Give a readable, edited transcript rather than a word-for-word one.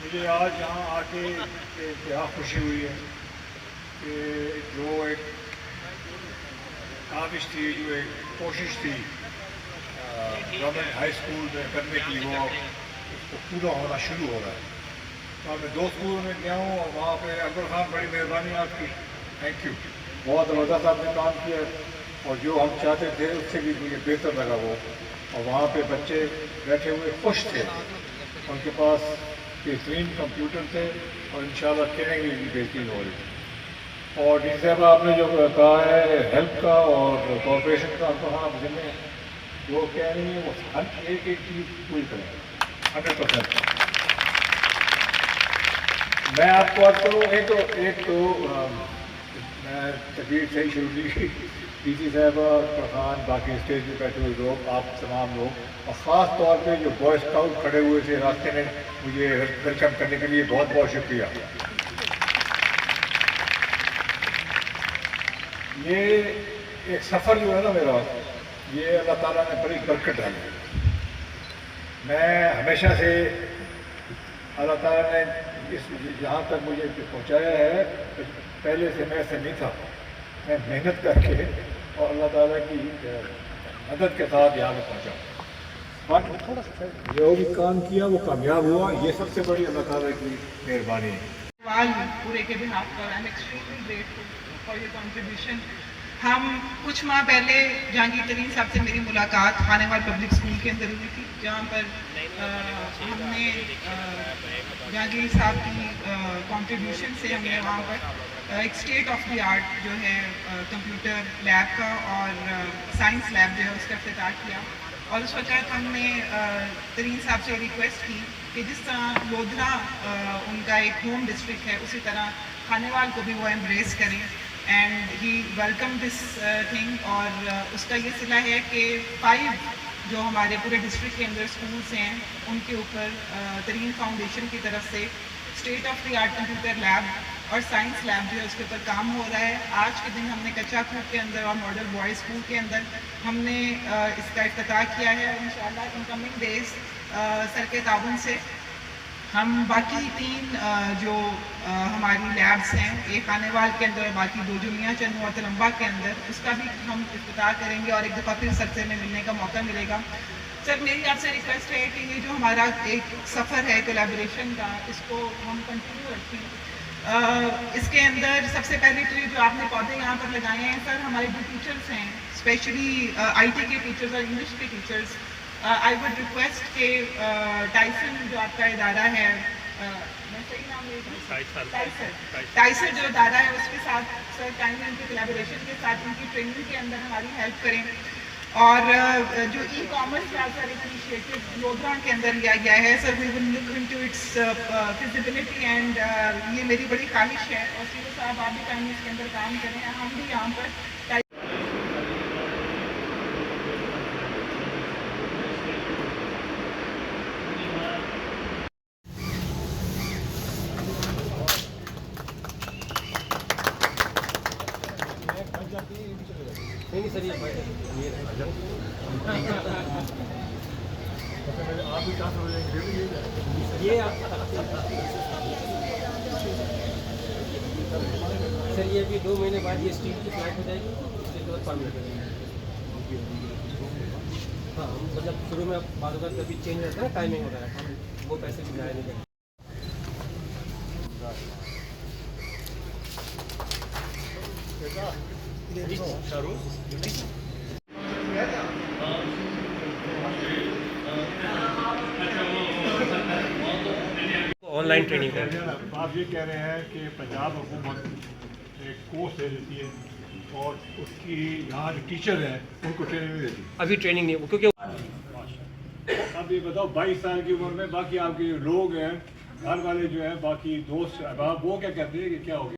مجھے آج یہاں آ کے انتہا خوشی ہوئی ہے کہ جو ایک کاوش تھی، جو ایک کوشش تھی گورنمنٹ ہائی اسکول میں کرنے کی، وہ اس کو پورا ہونا شروع ہو رہا ہے۔ اور میں 2 اسکولوں میں گیا ہوں اور وہاں پہ اکبر خان، بڑی مہربانی آپ کی، تھینک یو، بہت زبردست آپ نے کام کیا اور جو ہم چاہتے تھے اس سے بھی مجھے بہتر لگا وہ۔ اور وہاں پہ بچے بیٹھے ہوئے خوش تھے، ان کے پاس بہترین کمپیوٹر تھے اور انشاءاللہ ٹریننگ بھی بہترین ہو رہی تھی۔ اور ڈی صاحب آپ نے جو کہا ہے ہیلپ کا اور کوآپریشن کا، تو ہاں مجھے میں جو کہہ رہی ہیں وہ ہر ایک چیز پوری کریں 100%۔ میں آپ کو عرض کروں، ایک تو میں تقریر سے ہی شروع کی، ڈی سی صاحبہ، فرحان، باقی اسٹیج پہ بیٹھے ہوئے لوگ، آپ تمام لوگ، اور خاص طور پہ جو بوائے اسکاؤٹ کھڑے ہوئے تھے راستے میں مجھے ویلکم کرنے کے لیے، بہت بہت شکریہ۔ یہ ایک سفر جو ہے نا میرا، یہ اللہ تعالیٰ نے بڑی برکت ڈالی ہے۔ میں ہمیشہ سے اللہ تعالیٰ نے جہاں تک مجھے پہنچایا ہے، پہلے سے میں ایسے نہیں تھا، میں محنت کر کے اور اللہ تعالیٰ کی مدد کے ساتھ یہاں پہ پہنچا۔ جو بھی کام کیا وہ کامیاب ہوا، یہ سب سے بڑی اللہ تعالیٰ کی مہربانی ہے۔ پورے کے behalf per I'm extremely grateful for your contribution۔ ہم کچھ ماہ پہلے جہانگیر ترین صاحب سے میری ملاقات خانے وال پبلک اسکول کے اندر ہوئی تھی، جہاں پر ہم نے جہانگیر صاحب کی کنٹریبیوشن سے ہم نے وہاں پر ایک اسٹیٹ آف دی آرٹ جو ہے کمپیوٹر لیب کا اور سائنس لیب جو ہے اس کا افتتاح کیا۔ اور اس وقت ہم نے ترین صاحب سے ریکویسٹ کی کہ جس طرح لودھرا ان کا ایک ہوم ڈسٹرکٹ ہے، اسی طرح خانے وال کو بھی وہ ایمبریس کریں، and he welcome this thing. اور اس کا یہ صلہ ہے کہ 5 جو ہمارے پورے ڈسٹرکٹ کے اندر اسکولس ہیں ان کے اوپر ترین فاؤنڈیشن کی طرف سے state of the art computer lab اور سائنس لیب جو ہے اس کے اوپر کام ہو رہا ہے۔ آج کے دن ہم نے کچا کوٹ کے اندر اور ماڈل بوائز اسکول کے اندر ہم نے اس کا افتتاح کیا ہے، اور انشاءاللہ ان کمنگ ڈیز سر کے تعاون سے ہم باقی 3 جو ہماری لیبس ہیں، ایک خانے وال کے اندر اور باقی 2 جو میاں چنو اور تلمبا کے اندر، اس کا بھی ہم افتتاح کریں گے اور ایک دفعہ پھر سر سے میں ملنے کا موقع ملے گا۔ سر میری آپ سے ریکویسٹ ہے کہ یہ جو ہمارا ایک سفر ہے کولیبوریشن کا، اس کو ہم کنٹینیو رکھیں۔ اس کے اندر سب سے پہلے تو یہ جو آپ نے پودے یہاں پر لگائے ہیں، سر ہمارے جو ٹیچرس ہیں، اسپیشلی آئی ٹی کے ٹیچرز اور انگلش کے ٹیچرز، آئی وڈ ریکویسٹ کہ ٹائسن جو آپ کا ادارہ ہے، میں صحیح نام لے رہی، ٹائسر جو ادارہ ہے اس کے ساتھ سر ٹائم ان کے کولیبوریشن کے ساتھ ان کی ٹریننگ کے اندر ہماری ہیلپ کریں۔ اور جو ای کامرس کا سر ایک انیشیٹو لودھرا کے اندر لیا گیا ہے، sir we will look into its feasibility, and یہ میری بڑی خواہش ہے، اور سی او صاحب آپ بھی ٹائم اس کے اندر کام کریں، ہم بھی یہاں پر سر یہ بھی 2 مہینے بعد یہ اسٹیل کی فلائٹ ہو جائے گی، اس کے بعد پرمنٹ ہو جائے گی۔ ہاں مطلب شروع میں بعض اوقات کبھی چینج رہتا ہے نا ٹائمنگ وغیرہ، وہ پیسے بھی ضائع نہیں کریں۔ آن لائن ٹریننگ ہے۔ آپ یہ کہہ رہے ہیں کہ پنجاب حکومت ایک کورس دے دیتی ہے اور اس کی یہاں جو ٹیچر ہیں ان کو ٹریننگ نہیں دیتی؟ ابھی ٹریننگ نہیں، کیونکہ اب یہ بتاؤ 22 سال کی عمر میں باقی آپ کے لوگ ہیں، گھر والے جو ہیں، باقی دوست احباب، وہ کیا کہتے ہیں کہ کیا ہو گیا؟